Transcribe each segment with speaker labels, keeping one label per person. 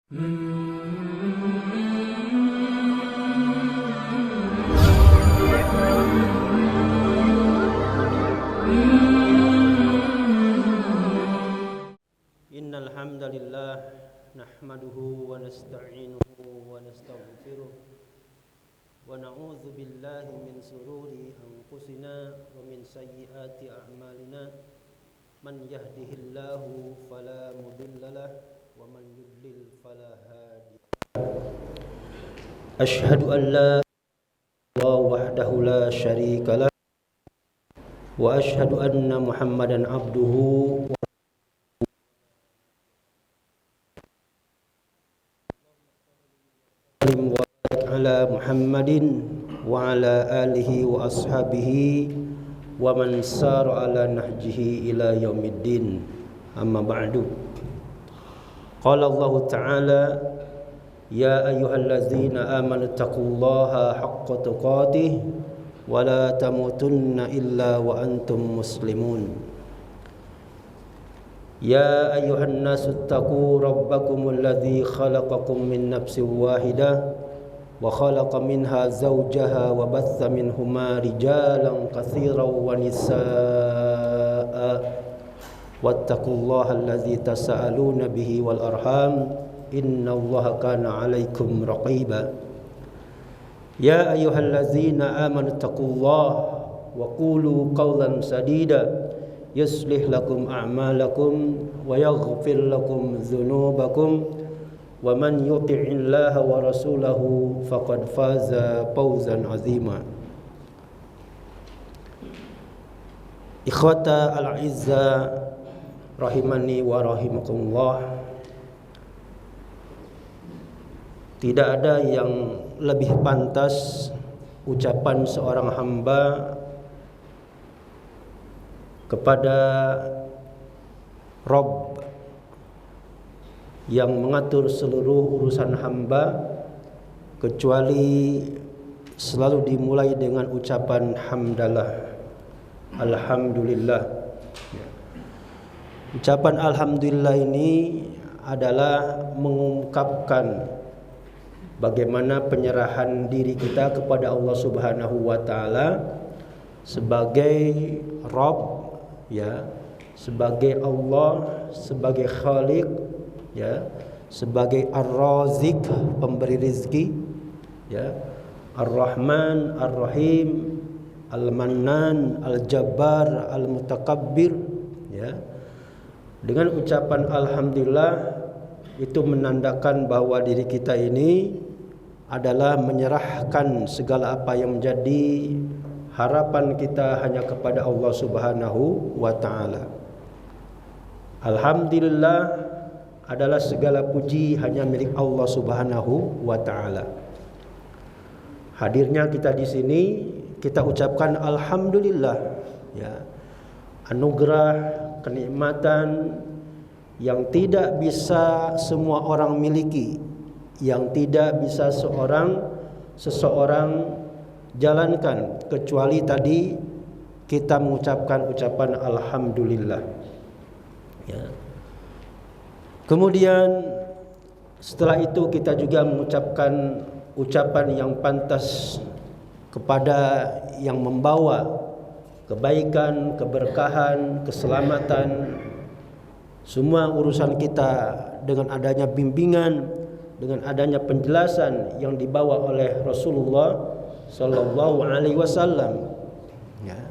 Speaker 1: Innal hamdalillah nahmaduhu wa nasta'inuhu wa nastaghfiruh wa na'udzu billahi min sururi anfusina wa min sayyiati a'malina man yahdihillahu fala mudhillalah wa man yudlil fala hadiya. Asyhadu an la ilaha illallah wahdahu la syarika lah wa asyhadu anna Muhammadan abduhu wa ala Muhammadin wa ala alihi wa ashabihi wa man sara ala nahjihi ila yaumiddin. Amma ba'du. Qala Allah Ta'ala ya ayyuhallazina amanu taqullaha haqqa tuqatih wa la tamutunna illa wa antum muslimun. Ya ayyuhan nasu taqu rabbakumul ladzi khalaqakum min nafsin wahidah wa khalaqa minha zawjaha wa batha minhuma rijalan katsiran wa nisaa'a wattaqullaha allazi tasaaluna bihi wal arham innallaha kana 'alaikum raqiba. Ya ayyuhallazina amanu taqullaha wa qulu qawlan sadida yuslih lakum a'malakum wa yaghfir lakum dhunubakum wa man yuti'illaha wa rasulahu faqad faza fawzan 'azima. Ikhwata al-'izza rahimani wa rahimakumullah. Tidak ada yang lebih pantas ucapan seorang hamba kepada Rabb yang mengatur seluruh urusan hamba kecuali selalu dimulai dengan ucapan hamdalah, alhamdulillah. Ucapan alhamdulillah ini adalah mengungkapkan bagaimana penyerahan diri kita kepada Allah Subhanahu wa taala sebagai Rabb, ya, sebagai Allah, sebagai Khaliq, ya, sebagai Ar-Razik, pemberi rizki, ya, Ar-Rahman, Ar-Rahim, Al-Mannan, Al-Jabbar, Al-Mutakabbir, ya. Dengan ucapan alhamdulillah itu menandakan bahwa diri kita ini adalah menyerahkan segala apa yang menjadi harapan kita hanya kepada Allah Subhanahu wa taala. Alhamdulillah adalah segala puji hanya milik Allah Subhanahu wa taala. Hadirnya kita di sini kita ucapkan alhamdulillah, ya. Anugerah, kenikmatan yang tidak bisa semua orang miliki, yang tidak bisa seseorang jalankan kecuali tadi kita mengucapkan ucapan alhamdulillah, ya. Kemudian setelah itu kita juga mengucapkan ucapan yang pantas kepada yang membawa kebaikan, keberkahan, keselamatan, semua urusan kita dengan adanya bimbingan, dengan adanya penjelasan yang dibawa oleh Rasulullah sallallahu alaihi wasallam, ya.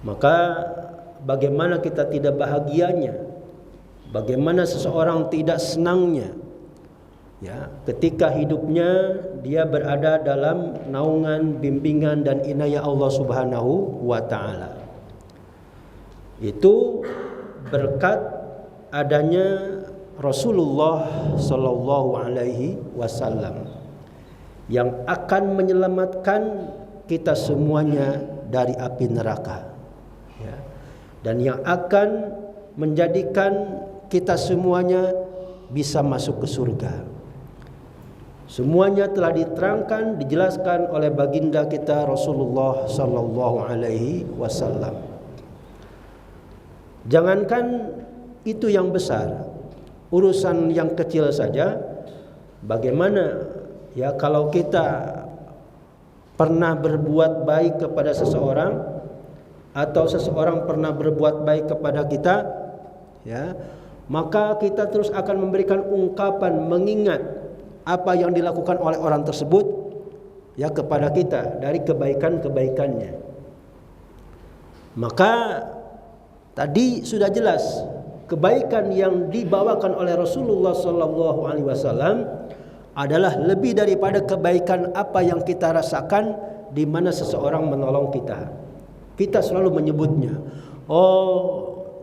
Speaker 1: Maka bagaimana kita tidak bahagianya, bagaimana seseorang tidak senangnya, ya, ketika hidupnya dia berada dalam naungan, bimbingan dan inayah Allah Subhanahu wa taala. Itu berkat adanya Rasulullah sallallahu alaihi wasallam yang akan menyelamatkan kita semuanya dari api neraka, ya, dan yang akan menjadikan kita semuanya bisa masuk ke surga. Semuanya telah diterangkan, dijelaskan oleh baginda kita Rasulullah sallallahu alaihi wasallam. Jangankan itu yang besar, urusan yang kecil saja, bagaimana ya kalau kita pernah berbuat baik kepada seseorang atau seseorang pernah berbuat baik kepada kita, ya, maka kita terus akan memberikan ungkapan mengingat apa yang dilakukan oleh orang tersebut ya kepada kita dari kebaikan-kebaikannya. Maka tadi sudah jelas kebaikan yang dibawakan oleh Rasulullah SAW adalah lebih daripada kebaikan apa yang kita rasakan di mana seseorang menolong kita. Kita selalu menyebutnya, oh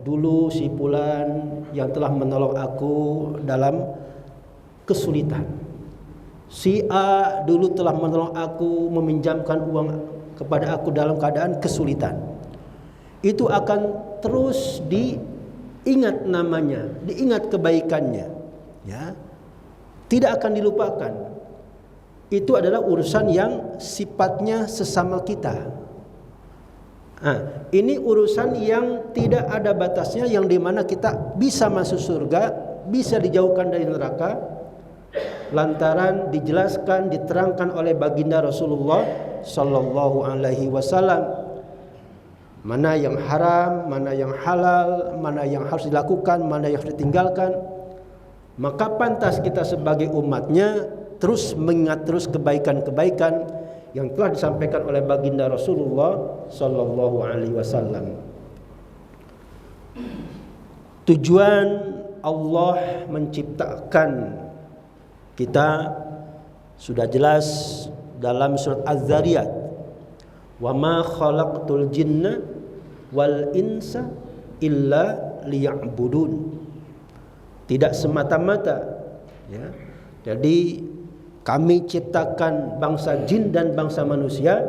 Speaker 1: dulu si fulan yang telah menolong aku dalam kesulitan. Si A dulu telah menolong aku, meminjamkan uang kepada aku dalam keadaan kesulitan. Itu akan terus diingat namanya, diingat kebaikannya, ya. Tidak akan dilupakan. Itu adalah urusan yang sifatnya sesama kita. Nah, ini urusan yang tidak ada batasnya, yang dimana kita bisa masuk surga, bisa dijauhkan dari neraka, lantaran dijelaskan, diterangkan oleh baginda Rasulullah Sallallahu Alaihi Wasallam, mana yang haram, mana yang halal, mana yang harus dilakukan, mana yang harus ditinggalkan. Maka pantas kita sebagai umatnya terus mengingat terus kebaikan-kebaikan yang telah disampaikan oleh baginda Rasulullah Sallallahu Alaihi Wasallam. Tujuan Allah menciptakan kita sudah jelas dalam surat Az-Zariyat, wa ma khalaqtul jinna wal insa illa liya'budun. Tidak semata-mata ya. Jadi kami ciptakan bangsa jin dan bangsa manusia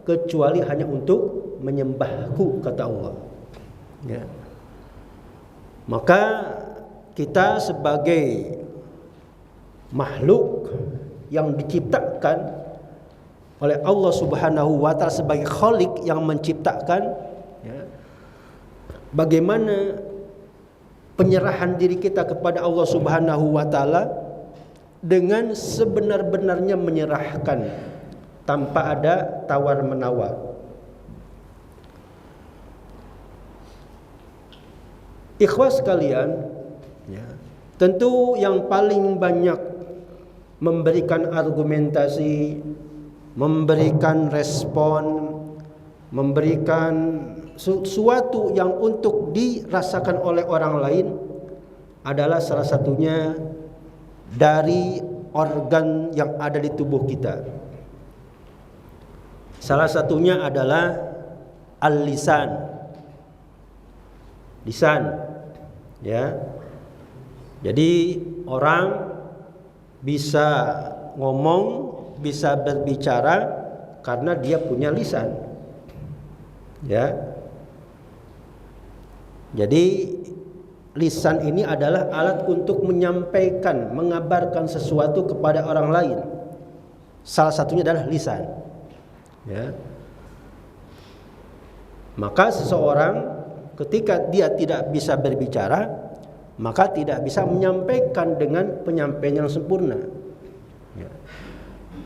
Speaker 1: kecuali hanya untuk menyembahku, kata Allah, ya. Maka kita sebagai makhluk yang diciptakan oleh Allah Subhanahu wa Ta'ala, sebagai Khalik yang menciptakan, ya, bagaimana penyerahan diri kita kepada Allah Subhanahu wa Ta'ala dengan sebenar-benarnya menyerahkan tanpa ada tawar-menawar. Ikhwas sekalian, ya, tentu yang paling banyak memberikan argumentasi, memberikan respon, memberikan sesuatu yang untuk dirasakan oleh orang lain adalah salah satunya dari organ yang ada di tubuh kita. Salah satunya adalah al-lisan, lisan, ya. Jadi orang bisa ngomong, bisa berbicara karena dia punya lisan, ya. Jadi lisan ini adalah alat untuk menyampaikan, mengabarkan sesuatu kepada orang lain. Salah satunya adalah lisan, ya. Maka seseorang ketika dia tidak bisa berbicara, maka tidak bisa menyampaikan dengan penyampaian yang sempurna, ya.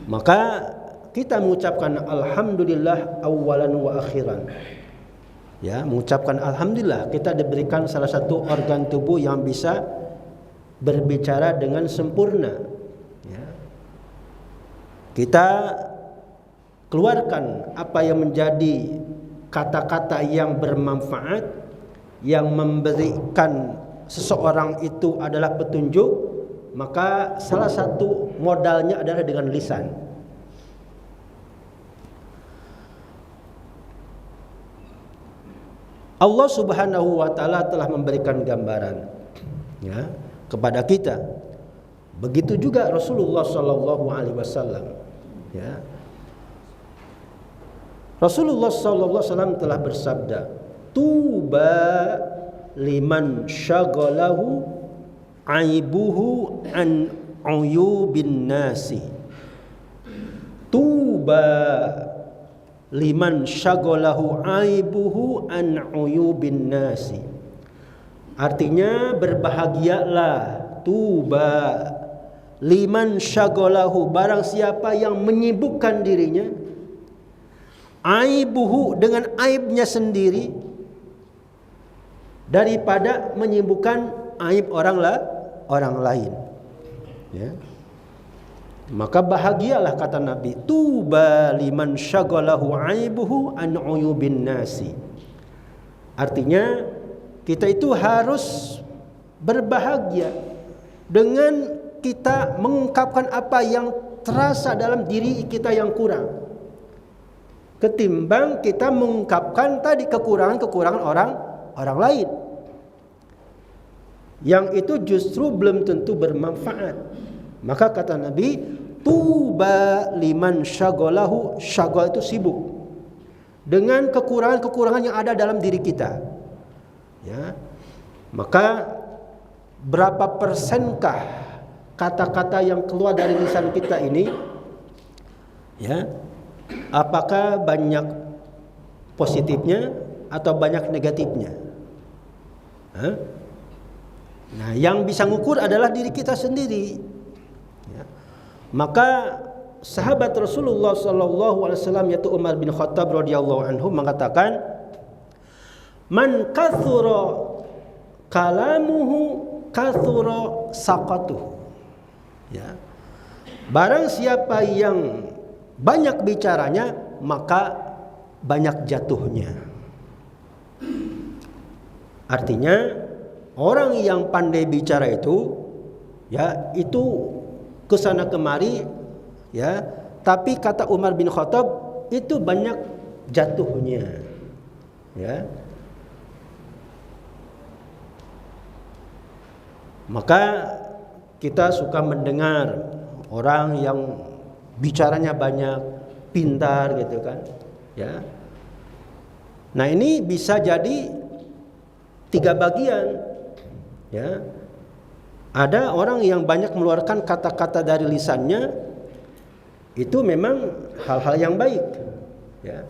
Speaker 1: Maka kita mengucapkan alhamdulillah awalan wa akhiran, ya, mengucapkan alhamdulillah kita diberikan salah satu organ tubuh yang bisa berbicara dengan sempurna, ya. Kita keluarkan apa yang menjadi kata-kata yang bermanfaat, yang memberikan seseorang itu adalah petunjuk, maka salah satu modalnya adalah dengan lisan. Allah Subhanahu wa Ta'ala telah memberikan gambaran, ya, kepada kita. Begitu juga Rasulullah Sallallahu Alaihi Wasallam, ya. Rasulullah Sallallahu Alaihi Wasallam telah bersabda, tuba liman syagalahu aibuhu an uyubin nasi. Tuba liman syagalahu aibuhu an uyubin nasi. Artinya berbahagialah tuba liman syaghalahu, barang siapa yang menyibukkan dirinya, aibuhu, dengan aibnya sendiri, daripada menyibukkan aib orang lain. Ya. Maka bahagialah, kata Nabi, tuba liman syaghalahu aibuhu an uyubin nasi. Artinya kita itu harus berbahagia dengan kita mengungkapkan apa yang terasa dalam diri kita yang kurang, ketimbang kita mengungkapkan tadi kekurangan orang lain, yang itu justru belum tentu bermanfaat. Maka kata Nabi, tuba liman syaghalahu, syaghal itu sibuk dengan kekurangan-kekurangan yang ada dalam diri kita. Ya. Maka berapa persenkah kata-kata yang keluar dari lisan kita ini, ya, apakah banyak positifnya atau banyak negatifnya? Nah, yang bisa ngukur adalah diri kita sendiri. Ya. Maka sahabat Rasulullah SAW yaitu Umar bin Khattab radhiyallahu anhu mengatakan, man kathura kalamuhu kathura saqatuhu. Ya. Barang siapa yang banyak bicaranya, maka banyak jatuhnya. Artinya orang yang pandai bicara itu, ya, itu kesana kemari, ya, tapi kata Umar bin Khattab itu banyak jatuhnya. Ya. Maka kita suka mendengar orang yang bicaranya banyak, pintar gitu kan, ya. Nah, ini bisa jadi 3 bagian, ya. Ada orang yang banyak mengeluarkan kata-kata dari lisannya, itu memang hal-hal yang baik, ya.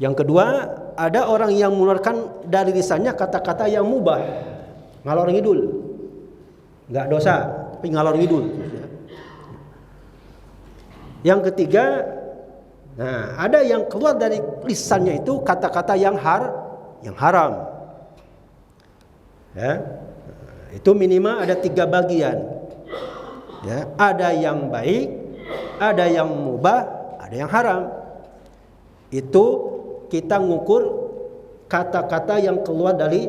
Speaker 1: Yang kedua, ada orang yang mengeluarkan dari lisannya kata-kata yang mubah, ngalor ngidul, nggak dosa, tapi ngalor ngidul. Yang ketiga, nah, ada yang keluar dari lisannya itu kata-kata yang haram. Ya. Itu minimal ada 3 bagian. Ya, ada yang baik, ada yang mubah, ada yang haram. Itu kita ngukur kata-kata yang keluar dari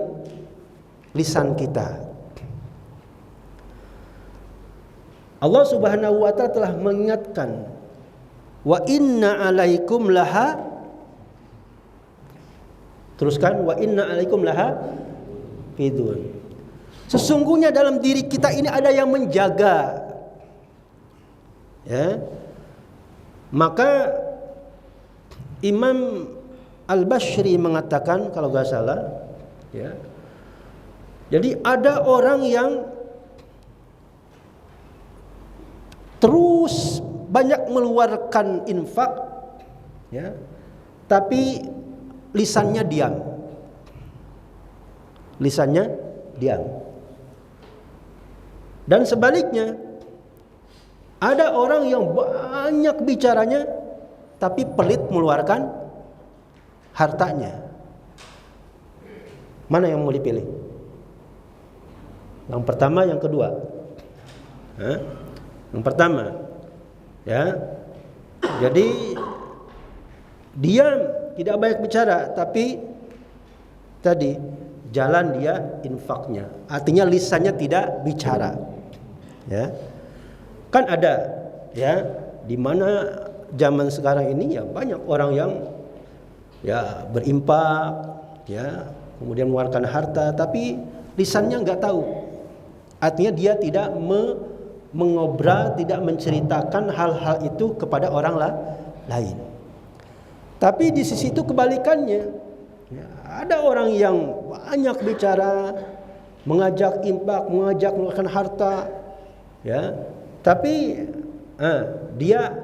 Speaker 1: lisan kita. Allah Subhanahu wa ta'ala telah mengingatkan, wa inna alaikum laha, teruskan, wa inna alaikum laha fidun. Sesungguhnya dalam diri kita ini ada yang menjaga. Ya. Maka Imam Al-Bashri mengatakan, kalau enggak salah, ya. Jadi ada orang yang terus banyak mengeluarkan infak, ya, tapi lisannya diam. Lisannya diam. Dan sebaliknya, ada orang yang banyak bicaranya tapi pelit mengeluarkan hartanya. Mana yang mau dipilih? Yang pertama, yang kedua? Yang pertama, ya. Jadi diam, tidak banyak bicara, tapi tadi jalan dia infaknya. Artinya lisannya tidak bicara. Ya. Kan ada, ya, di mana zaman sekarang ini ya banyak orang yang ya berimpak, ya, kemudian mengeluarkan harta, tapi lisannya enggak tahu. Artinya dia tidak mengobrol, tidak menceritakan hal-hal itu kepada orang lain. Tapi di sisi itu kebalikannya, ya, ada orang yang banyak bicara, mengajak infak, mengajak mengeluarkan harta, ya, tapi dia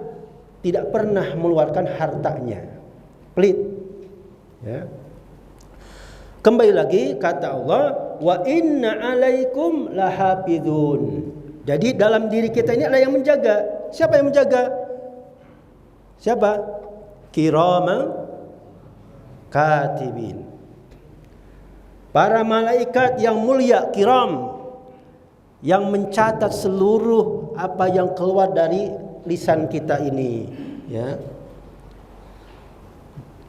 Speaker 1: tidak pernah mengeluarkan hartanya, pelit. Ya. Kembali lagi kata Allah, wa inna 'alaikum lahafizun. Jadi dalam diri kita ini ada yang menjaga. Siapa yang menjaga? Siapa? Kiraman katibin. Para malaikat yang mulia, kiram, yang mencatat seluruh apa yang keluar dari lisan kita ini, ya.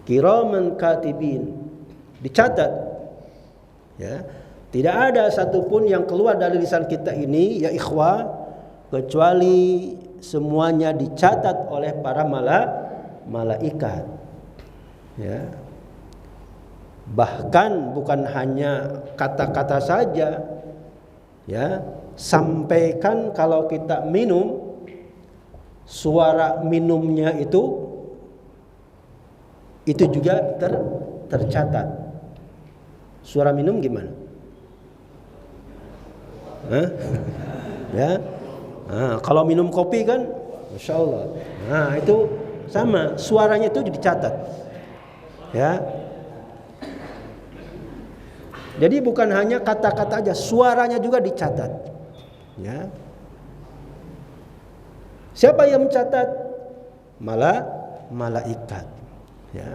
Speaker 1: Kiraman katibin, dicatat, ya. Tidak ada satupun yang keluar dari lisan kita ini, ya ikhwah, kecuali semuanya dicatat oleh para malaikat, ya. Bahkan bukan hanya kata-kata saja, ya, sampaikan kalau kita minum, suara minumnya itu juga tercatat. Suara minum gimana? Ya, kalau minum kopi kan, masya Allah. Nah itu sama, suaranya itu dicatat, ya. Jadi bukan hanya kata-kata aja, suaranya juga dicatat, ya. Siapa yang mencatat? Malaikat, ya.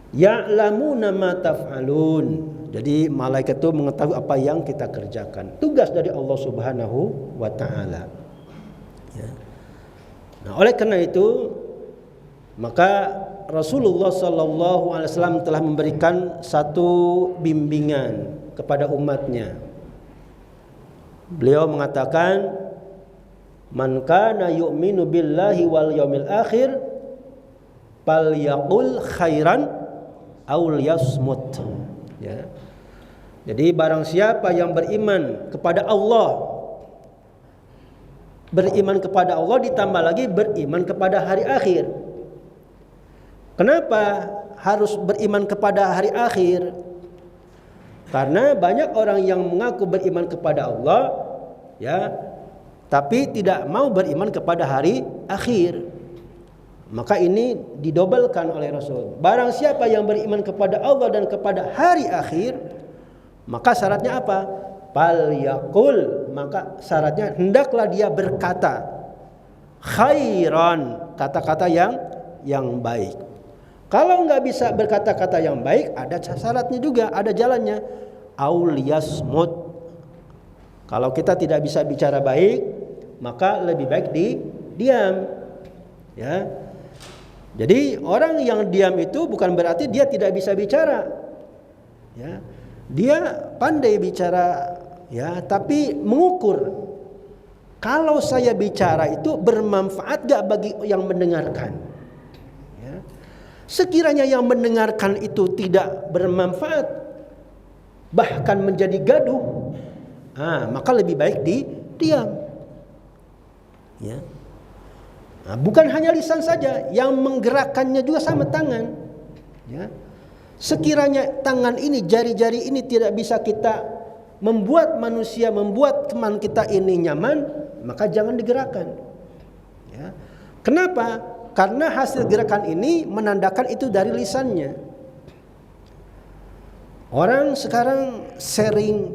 Speaker 1: Ya'lamuna ma taf'alun. Jadi malaikat itu mengetahui apa yang kita kerjakan. Tugas dari Allah Subhanahu wa taala. Ya. Nah, oleh karena itu maka Rasulullah sallallahu alaihi wasallam telah memberikan satu bimbingan kepada umatnya. Beliau mengatakan, "Man kana yu'minu billahi wal yaumil akhir falyaqul khairan aw liyasmut." Ya. Jadi barang siapa yang beriman kepada Allah, ditambah lagi beriman kepada hari akhir. Kenapa harus beriman kepada hari akhir? Karena banyak orang yang mengaku beriman kepada Allah, ya, tapi tidak mau beriman kepada hari akhir. Maka ini didobelkan oleh Rasul. Barang siapa yang beriman kepada Allah dan kepada hari akhir, maka syaratnya apa? Fal yaqul, maka syaratnya hendaklah dia berkata khairan, kata-kata yang baik. Kalau nggak bisa berkata-kata yang baik, ada syaratnya juga, ada jalannya. Aul yasmut. Kalau kita tidak bisa bicara baik, maka lebih baik diam. Ya. Jadi orang yang diam itu bukan berarti dia tidak bisa bicara. Ya. Dia pandai bicara, ya, tapi mengukur. Kalau saya bicara itu bermanfaat gak bagi yang mendengarkan? Sekiranya yang mendengarkan itu tidak bermanfaat, bahkan menjadi gaduh, maka lebih baik diam. Ya. Nah, bukan hanya lisan saja, yang menggerakkannya juga sama tangan. Ya. Sekiranya tangan ini, jari-jari ini tidak bisa kita membuat manusia, membuat teman kita ini nyaman, maka jangan digerakkan. Ya. Kenapa? Karena hasil gerakan ini menandakan itu dari lisannya. Orang sekarang sering,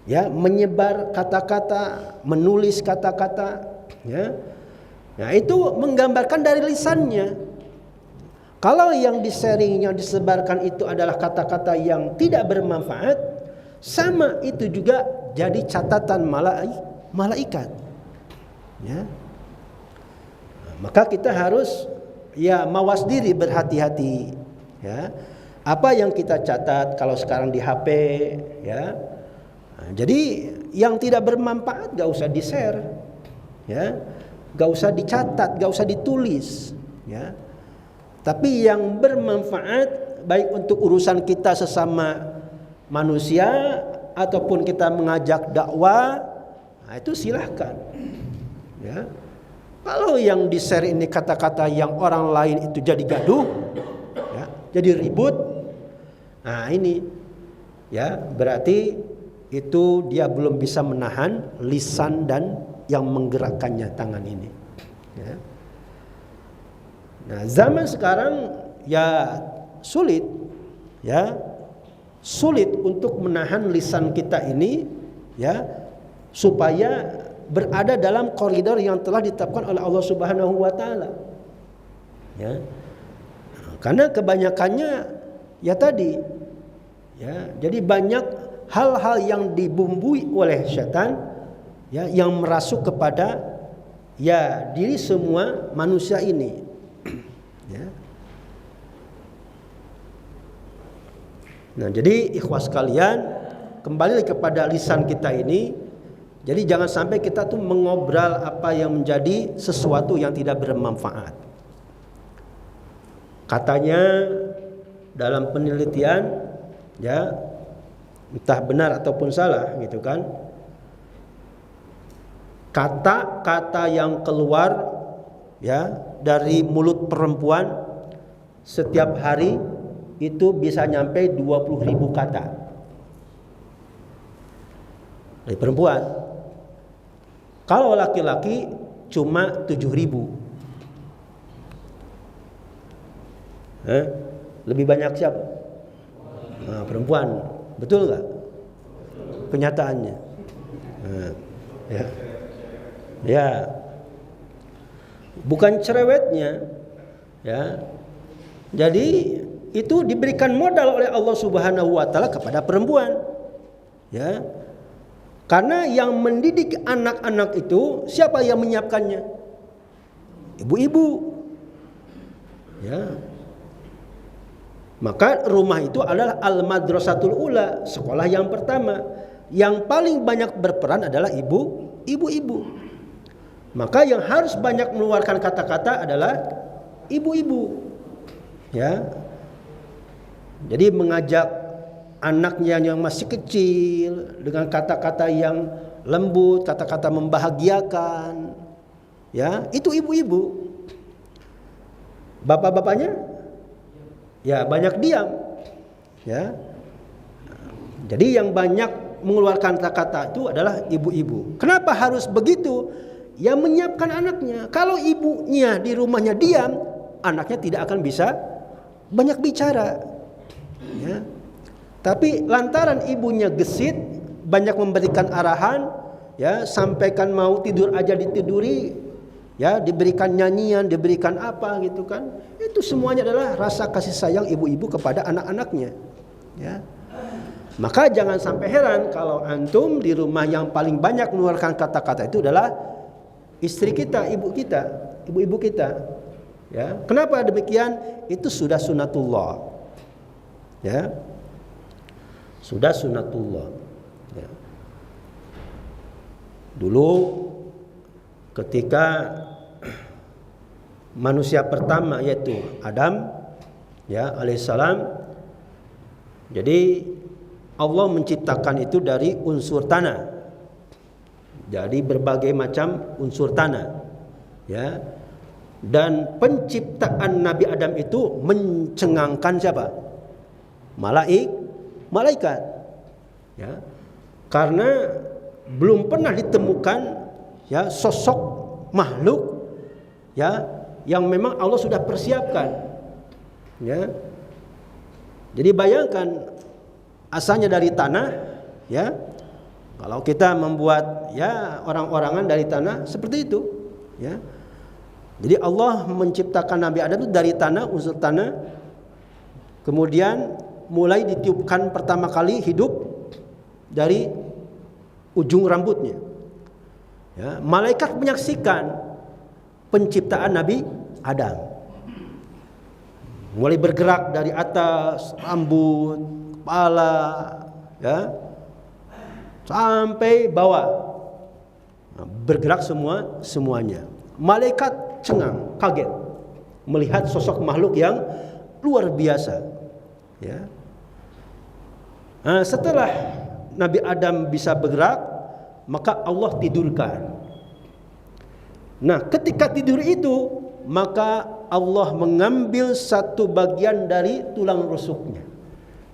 Speaker 1: ya, menyebar kata-kata, menulis kata-kata, ya. Nah, itu menggambarkan dari lisannya. Kalau yang di-sharing, yang disebarkan itu adalah kata-kata yang tidak bermanfaat, sama itu juga jadi catatan malaikat. Ya. Maka kita harus, ya, mawas diri, berhati-hati, ya. Apa yang kita catat kalau sekarang di HP, ya. Nah, jadi yang tidak bermanfaat gak usah di-share, ya. Gak usah dicatat, gak usah ditulis, ya. Tapi yang bermanfaat baik untuk urusan kita sesama manusia ataupun kita mengajak dakwah, nah itu silahkan, ya. Kalau yang di-share ini kata-kata yang orang lain itu jadi gaduh, ya, jadi ribut, nah ini, ya, berarti itu dia belum bisa menahan lisan dan yang menggerakkannya, tangan ini. Ya. Nah, zaman sekarang ya sulit, ya, sulit untuk menahan lisan kita ini, ya, supaya berada dalam koridor yang telah ditetapkan oleh Allah Subhanahu wa taala. Ya. Karena kebanyakannya ya tadi, ya, jadi banyak hal-hal yang dibumbui oleh setan, ya, yang merasuk kepada ya diri semua manusia ini. Ya. Nah, jadi ikhwas sekalian, kembali kepada lisan kita ini. Jadi jangan sampai kita tuh mengobrol apa yang menjadi sesuatu yang tidak bermanfaat. Katanya dalam penelitian, ya, entah benar ataupun salah gitu kan, kata-kata yang keluar, ya, dari mulut perempuan setiap hari itu bisa nyampe 20.000 kata dari perempuan. Kalau laki-laki cuma 7.000. Lebih banyak siapa? Nah, perempuan. Betul nggak? Kenyataannya. Nah, ya. Ya. Bukan cerewetnya, ya. Jadi itu diberikan modal oleh Allah Subhanahu wa taala kepada perempuan. Ya. Karena yang mendidik anak-anak itu siapa yang menyiapkannya? Ibu-ibu. Ya. Maka rumah itu adalah al-madrasatul ula, sekolah yang pertama. Yang paling banyak berperan adalah ibu-ibu. Maka yang harus banyak mengeluarkan kata-kata adalah ibu-ibu. Ya. Jadi mengajak anaknya yang masih kecil dengan kata-kata yang lembut, kata-kata membahagiakan. Ya, itu ibu-ibu. Bapak-bapaknya ya banyak diam. Ya. Jadi yang banyak mengeluarkan kata-kata itu adalah ibu-ibu. Kenapa harus begitu? Yang menyiapkan anaknya. Kalau ibunya di rumahnya diam, anaknya tidak akan bisa banyak bicara. Ya. Tapi lantaran ibunya gesit, banyak memberikan arahan, ya, sampaikan mau tidur aja ditiduri, ya, diberikan nyanyian, diberikan apa gitu kan. Itu semuanya adalah rasa kasih sayang ibu-ibu kepada anak-anaknya. Ya. Maka jangan sampai heran kalau antum di rumah yang paling banyak mengeluarkan kata-kata itu adalah istri kita, ibu-ibu kita. Ya. Kenapa demikian? Itu sudah sunatullah. Ya. Sudah sunatullah. Ya. Dulu ketika manusia pertama yaitu Adam, ya, alaihissalam, jadi Allah menciptakan itu dari unsur tanah. Jadi berbagai macam unsur tanah, ya. Dan penciptaan Nabi Adam itu mencengangkan siapa? Malaikat, ya. Karena belum pernah ditemukan, ya, sosok makhluk, ya, yang memang Allah sudah persiapkan, ya. Jadi bayangkan asalnya dari tanah, ya. Kalau kita membuat, ya, orang-orangan dari tanah seperti itu, ya. Jadi Allah menciptakan Nabi Adam itu dari tanah, unsur tanah. Kemudian mulai ditiupkan pertama kali hidup dari ujung rambutnya. Ya, malaikat menyaksikan penciptaan Nabi Adam. Mulai bergerak dari atas rambut, kepala, ya, sampai bawah. Nah, bergerak semuanya. Malaikat cengang, kaget melihat sosok makhluk yang luar biasa. Ya. Nah, setelah Nabi Adam bisa bergerak, maka Allah tidurkan. Nah, ketika tidur itu, maka Allah mengambil satu bagian dari tulang rusuknya.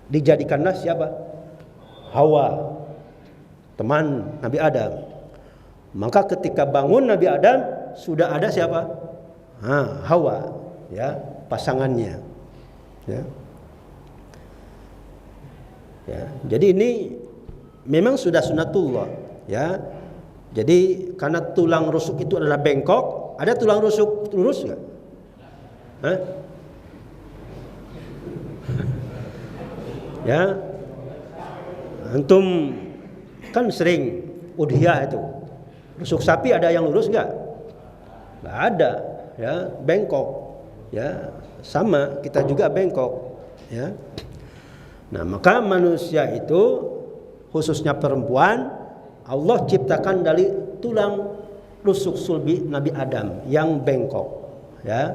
Speaker 1: Dijadikanlah siapa? Hawa, teman Nabi Adam. Maka ketika bangun Nabi Adam, sudah ada siapa? Hawa, ya, pasangannya. Ya. Ya, jadi ini memang sudah sunatullah, ya. Jadi karena tulang rusuk itu adalah bengkok, ada tulang rusuk lurus nggak? Hah? Ya, antum kan sering udhiyah itu, rusuk sapi ada yang lurus nggak? Nggak ada, ya, bengkok, ya, sama kita juga bengkok, ya. Nah, maka manusia itu khususnya perempuan Allah ciptakan dari tulang rusuk sulbi Nabi Adam yang bengkok, ya.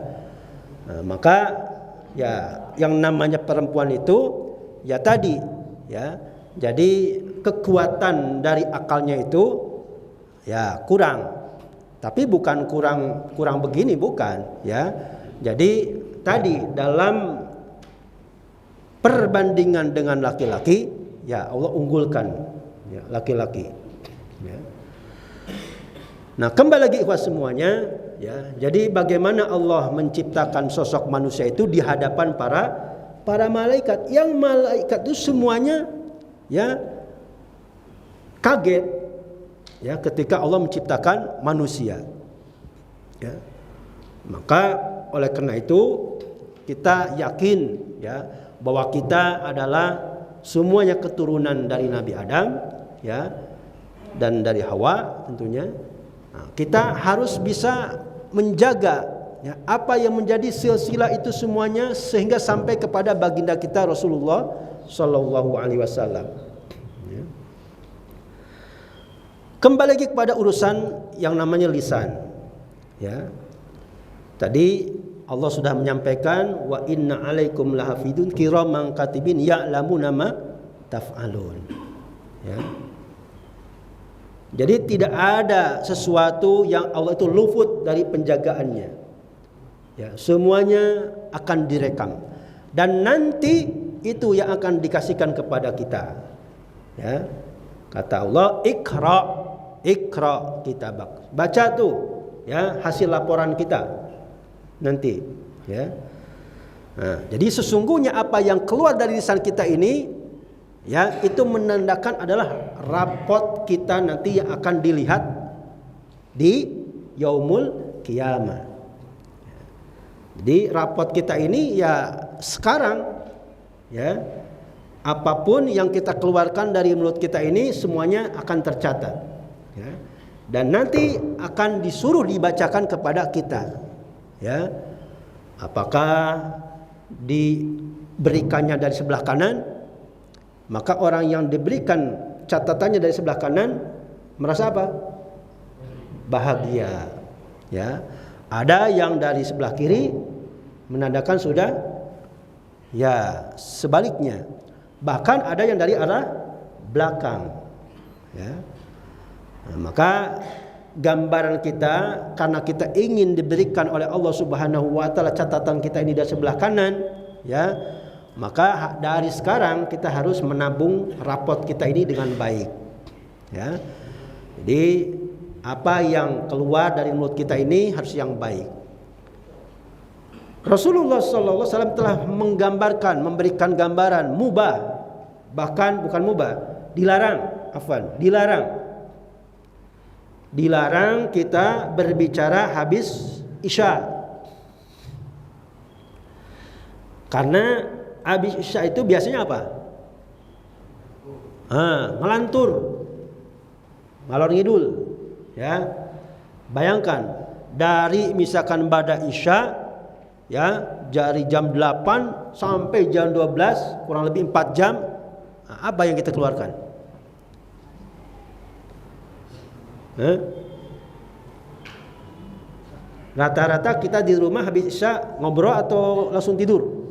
Speaker 1: Nah, maka ya yang namanya perempuan itu ya tadi, ya. Jadi kekuatan dari akalnya itu ya kurang. Tapi bukan kurang begini, bukan, ya. Jadi tadi dalam perbandingan dengan laki-laki, ya Allah unggulkan ya laki-laki. Ya. Nah, kembali lagi ikhwas semuanya, ya. Jadi bagaimana Allah menciptakan sosok manusia itu di hadapan para malaikat. Yang malaikat itu semuanya ya kaget ya ketika Allah menciptakan manusia. Ya. Maka oleh karena itu kita yakin ya bahwa kita adalah semuanya keturunan dari Nabi Adam, ya, dan dari Hawa tentunya. Nah, kita harus bisa menjaga ya apa yang menjadi silsilah itu semuanya sehingga sampai kepada baginda kita Rasulullah Shallallahu Alaihi Wasallam. Ya. Kembali lagi kepada urusan yang namanya lisan, ya. Tadi Allah sudah menyampaikan wa inna alaikum lahafidun kiraman katibin ya'lamuna ma taf'alun. Ya. Jadi tidak ada sesuatu yang Allah itu luput dari penjagaannya. Ya, semuanya akan direkam dan nanti itu yang akan dikasihkan kepada kita. Ya. Kata Allah, ikra kitabak. Baca tuh ya hasil laporan kita. Nanti, ya. Nah, jadi sesungguhnya apa yang keluar dari lisan kita ini, ya, itu menandakan adalah rapot kita nanti yang akan dilihat di yaumul qiyamah. Jadi rapot kita ini ya sekarang, ya, apapun yang kita keluarkan dari mulut kita ini semuanya akan tercatat, ya. Dan nanti akan disuruh dibacakan kepada kita. Ya, apakah diberikannya dari sebelah kanan, maka orang yang diberikan catatannya dari sebelah kanan merasa apa? Bahagia. Ya, ada yang dari sebelah kiri menandakan sudah, ya, sebaliknya. Bahkan ada yang dari arah belakang. Ya, nah, maka gambaran kita karena kita ingin diberikan oleh Allah Subhanahu wa taala catatan kita ini dari sebelah kanan, ya. Maka dari sekarang kita harus menabung rapot kita ini dengan baik. Ya. Jadi apa yang keluar dari mulut kita ini harus yang baik. Rasulullah sallallahu alaihi wasallam telah menggambarkan, memberikan gambaran mubah, bahkan bukan mubah, dilarang kita berbicara habis isya. Karena habis isya itu biasanya apa? Ngelantur, ngalor ngidul, ya. Bayangkan dari misalkan ba'da isya, ya, dari jam 8 sampai jam 12 kurang lebih 4 jam, apa yang kita keluarkan? Rata-rata kita di rumah habis isya ngobrol atau langsung tidur?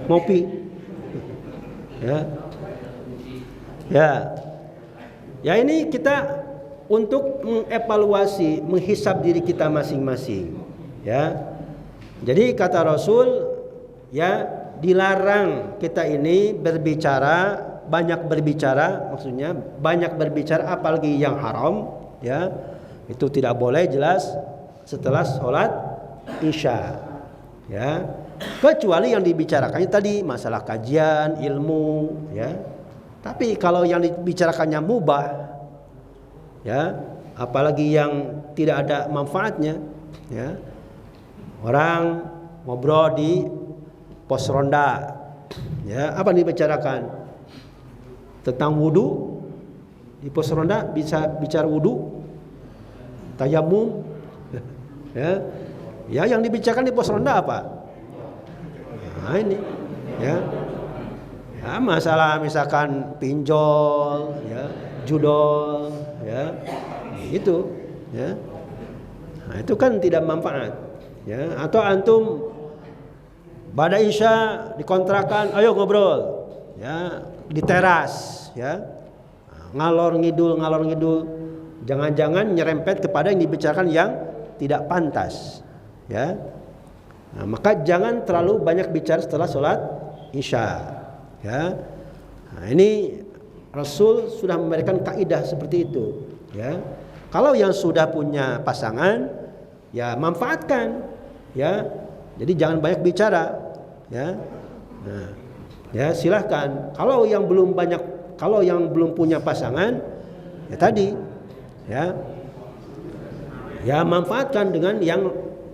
Speaker 1: Ngopi. Ya ini kita untuk mengevaluasi, menghisab diri kita masing-masing, ya. Jadi kata Rasul, ya, dilarang kita ini berbicara, banyak berbicara, maksudnya banyak berbicara apalagi yang haram, ya. Itu tidak boleh jelas setelah sholat isya, ya. kecuali yang dibicarakannya tadi masalah kajian, ilmu, ya. Tapi kalau yang dibicarakannya mubah, ya, apalagi yang tidak ada manfaatnya, ya. Orang ngobrol di pos ronda, ya, apa yang dibicarakan? Tentang wudu. Di pos ronda bisa bicara wudu, tayamum, ya. Ya, yang dibicarakan di pos ronda apa? Nah, ini, ya. Ya, masalah misalkan pinjol, ya, judol, ya. Itu, ya. Nah, itu kan tidak manfaat, ya. Atau antum pada isya dikontrakan, ayo ngobrol, ya, di teras, ya. Ngalor ngidul, jangan-jangan nyerempet kepada yang dibicarakan yang tidak pantas, ya. Nah, maka jangan terlalu banyak bicara setelah sholat isya, ya. Nah, ini Rasul sudah memberikan kaidah seperti itu, ya. Kalau yang sudah punya pasangan, ya manfaatkan, ya. Jadi jangan banyak bicara, ya. Nah, ya silahkan. Kalau yang belum punya pasangan, ya tadi, ya, ya manfaatkan dengan yang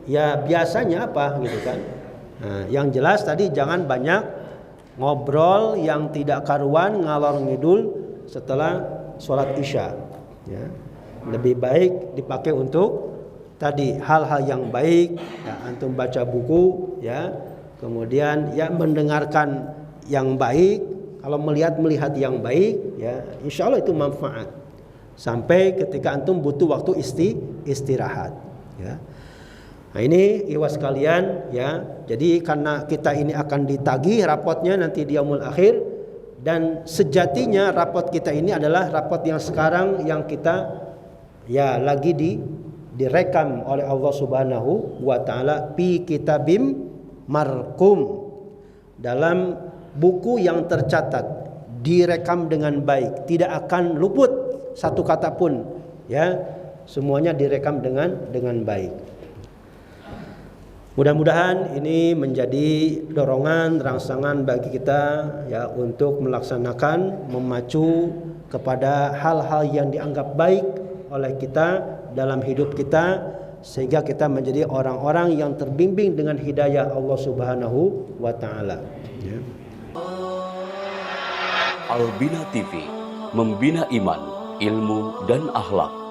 Speaker 1: ya biasanya apa gitu kan. Nah, yang jelas tadi jangan banyak ngobrol yang tidak karuan, ngalor ngidul setelah sholat isya, ya. Lebih baik dipakai untuk tadi hal-hal yang baik, ya, antum baca buku, ya, kemudian ya mendengarkan yang baik. Kalau melihat yang baik, ya insya Allah itu manfaat sampai ketika antum butuh waktu istirahat, ya. Nah ini ikhwas sekalian, ya. Jadi karena kita ini akan ditagih rapotnya nanti di yaumul akhir, dan sejatinya rapot kita ini adalah rapot yang sekarang yang kita ya lagi direkam oleh Allah Subhanahu wa taala fi kitabim marqum, dalam buku yang tercatat, direkam dengan baik, tidak akan luput satu kata pun, ya. Semuanya direkam dengan baik. Mudah-mudahan ini menjadi dorongan, rangsangan bagi kita, ya, untuk melaksanakan, memacu kepada hal-hal yang dianggap baik oleh kita dalam hidup kita, sehingga kita menjadi orang-orang yang terbimbing dengan hidayah Allah Subhanahu wa taala, ya.
Speaker 2: Al-Bina TV, membina iman, ilmu dan akhlak.